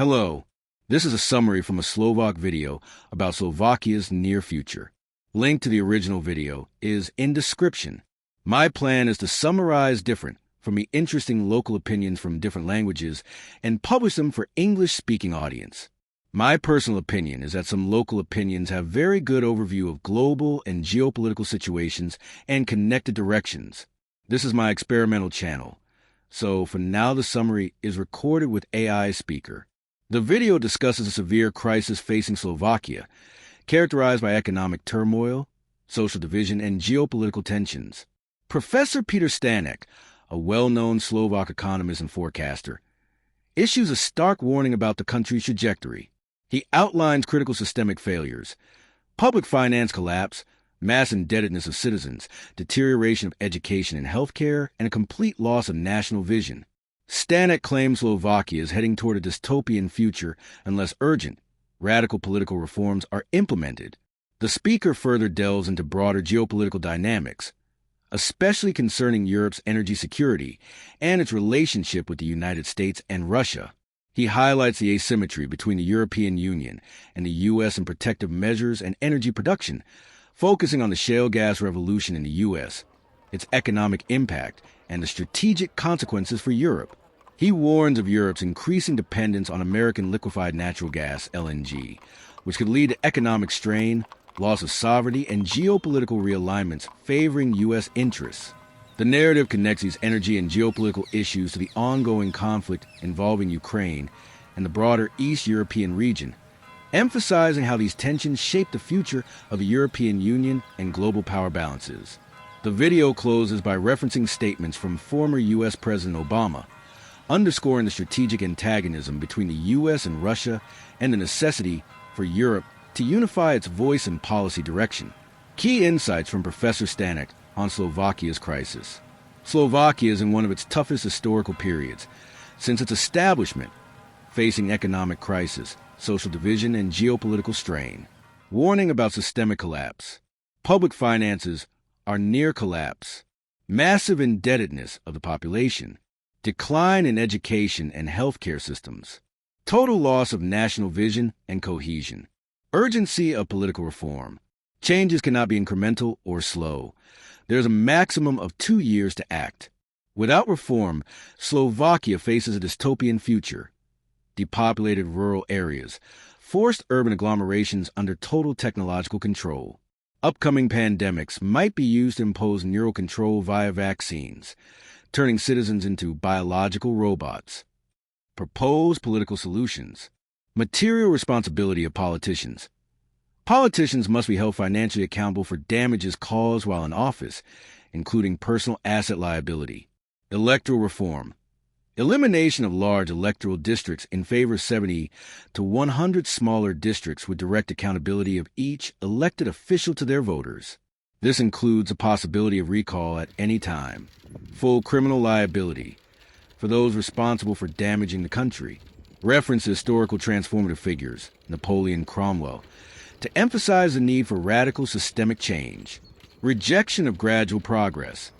Hello, this is a summary from a Slovak video about Slovakia's near future. Link to the original video is in description. My plan is to summarize different, for me interesting local opinions from different languages and publish them for English-speaking audience. My personal opinion is that some local opinions have very good overview of global and geopolitical situations and connected directions. This is my experimental channel, so for now the summary is recorded with AI speaker. The video discusses a severe crisis facing Slovakia, characterized by economic turmoil, social division, and geopolitical tensions. Professor Peter Stanek, a well-known Slovak economist and forecaster, issues a stark warning about the country's trajectory. He outlines critical systemic failures, public finance collapse, mass indebtedness of citizens, deterioration of education and healthcare, and a complete loss of national vision. Stanek claims Slovakia is heading toward a dystopian future unless urgent, radical political reforms are implemented. The speaker further delves into broader geopolitical dynamics, especially concerning Europe's energy security and its relationship with the United States and Russia. He highlights the asymmetry between the European Union and the U.S. in protective measures and energy production, focusing on the shale gas revolution in the U.S., its economic impact, and the strategic consequences for Europe. He warns of Europe's increasing dependence on American liquefied natural gas, LNG, which could lead to economic strain, loss of sovereignty, and geopolitical realignments favoring U.S. interests. The narrative connects these energy and geopolitical issues to the ongoing conflict involving Ukraine and the broader East European region, emphasizing how these tensions shape the future of the European Union and global power balances. The video closes by referencing statements from former U.S. President Obama, underscoring the strategic antagonism between the U.S. and Russia and the necessity for Europe to unify its voice and policy direction. Key insights from Professor Stanek on Slovakia's crisis. Slovakia is in one of its toughest historical periods, since its establishment, facing economic crisis, social division, and geopolitical strain. Warning about systemic collapse. Public finances are near collapse. Massive indebtedness of the population. Decline in education and healthcare systems. Total loss of national vision and cohesion. Urgency of political reform. Changes cannot be incremental or slow. There is a maximum of 2 years to act. Without reform, Slovakia faces a dystopian future. Depopulated rural areas, forced urban agglomerations under total technological control. Upcoming pandemics might be used to impose neural control via vaccines, turning citizens into biological robots. Proposed political solutions. Material responsibility of politicians. Politicians must be held financially accountable for damages caused while in office, including personal asset liability. Electoral reform. Elimination of large electoral districts in favor of 70 to 100 smaller districts with direct accountability of each elected official to their voters. This includes a possibility of recall at any time. Full criminal liability for those responsible for damaging the country. Reference historical transformative figures, Napoleon, Cromwell, to emphasize the need for radical systemic change. Rejection of gradual progress.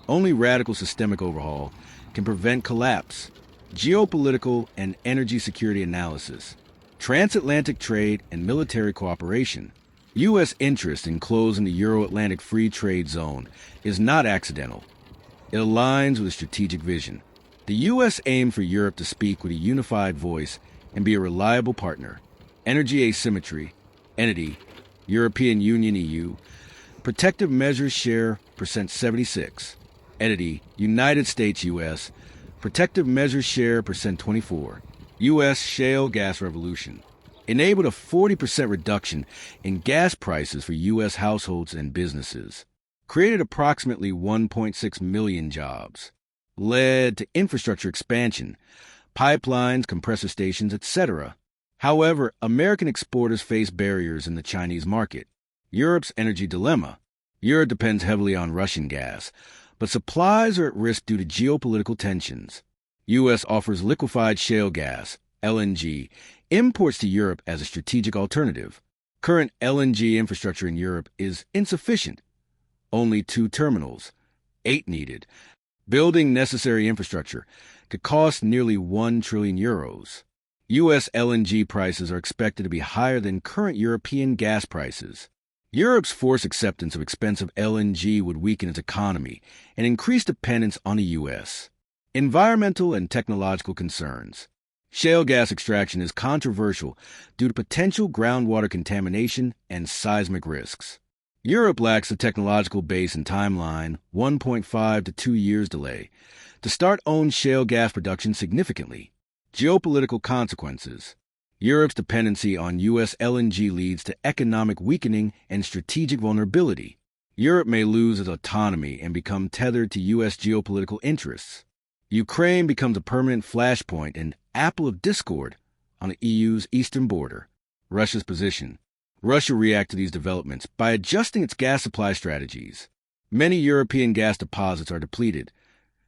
Only radical systemic overhaul can prevent collapse. Geopolitical and energy security analysis. Transatlantic trade and military cooperation. U.S. interest in closing the Euro-Atlantic Free Trade Zone is not accidental. It aligns with a strategic vision. The U.S. aimed for Europe to speak with a unified voice and be a reliable partner. Energy asymmetry, entity, European Union EU, protective measures share percent 76. Entity, United States U.S., protective measures share percent 24. U.S. shale gas revolution enabled a 40% reduction in gas prices for U.S. households and businesses, created approximately 1.6 million jobs, led to infrastructure expansion, pipelines, compressor stations, etc. However, American exporters face barriers in the Chinese market. Europe's energy dilemma. Europe depends heavily on Russian gas, but supplies are at risk due to geopolitical tensions. U.S. offers liquefied shale gas, LNG, imports to Europe as a strategic alternative. Current LNG infrastructure in Europe is insufficient. Only 2 terminals, 8 needed. Building necessary infrastructure could cost nearly €1 trillion. U.S. LNG prices are expected to be higher than current European gas prices. Europe's forced acceptance of expensive LNG would weaken its economy and increase dependence on the U.S. Environmental and technological concerns. Shale gas extraction is controversial due to potential groundwater contamination and seismic risks. Europe lacks a technological base and timeline, 1.5 to 2 years delay, to start own shale gas production significantly. Geopolitical consequences. Europe's dependency on U.S. LNG leads to economic weakening and strategic vulnerability. Europe may lose its autonomy and become tethered to U.S. geopolitical interests. Ukraine becomes a permanent flashpoint and apple of discord on the EU's eastern border. Russia's position. Russia reacts to these developments by adjusting its gas supply strategies. Many European gas deposits are depleted,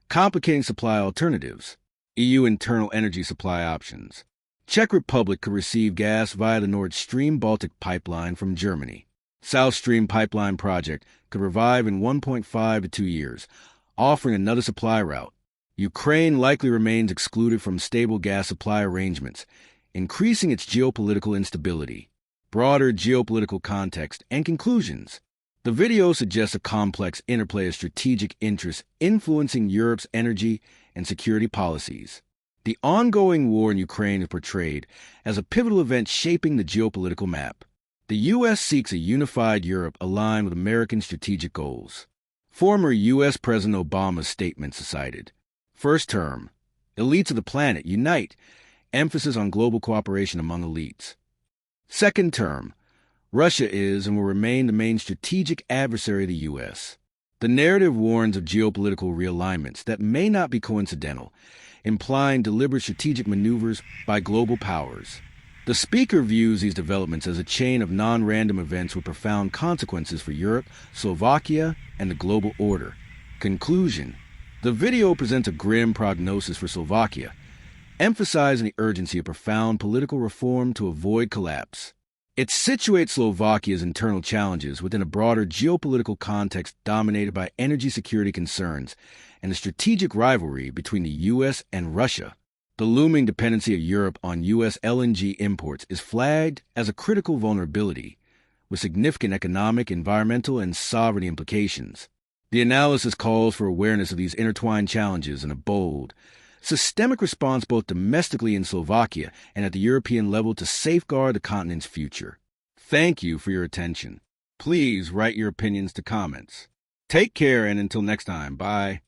complicating supply alternatives. EU internal energy supply options. Czech Republic could receive gas via the Nord Stream Baltic pipeline from Germany. South Stream pipeline project could revive in 1.5 to 2 years, offering another supply route. Ukraine likely remains excluded from stable gas supply arrangements, increasing its geopolitical instability. Broader geopolitical context and conclusions. The video suggests a complex interplay of strategic interests influencing Europe's energy and security policies. The ongoing war in Ukraine is portrayed as a pivotal event shaping the geopolitical map. The U.S. seeks a unified Europe aligned with American strategic goals. Former U.S. President Obama's statements cited. First term, elites of the planet unite, emphasis on global cooperation among elites. Second term, Russia is and will remain the main strategic adversary of the U.S. The narrative warns of geopolitical realignments that may not be coincidental, implying deliberate strategic maneuvers by global powers. The speaker views these developments as a chain of non-random events with profound consequences for Europe, Slovakia, and the global order. Conclusion. The video presents a grim prognosis for Slovakia, emphasizing the urgency of profound political reform to avoid collapse. It situates Slovakia's internal challenges within a broader geopolitical context dominated by energy security concerns and the strategic rivalry between the U.S. and Russia. The looming dependency of Europe on U.S. LNG imports is flagged as a critical vulnerability, with significant economic, environmental, and sovereignty implications. The analysis calls for awareness of these intertwined challenges and a bold, systemic response both domestically in Slovakia and at the European level to safeguard the continent's future. Thank you for your attention. Please write your opinions to comments. Take care, and until next time, bye.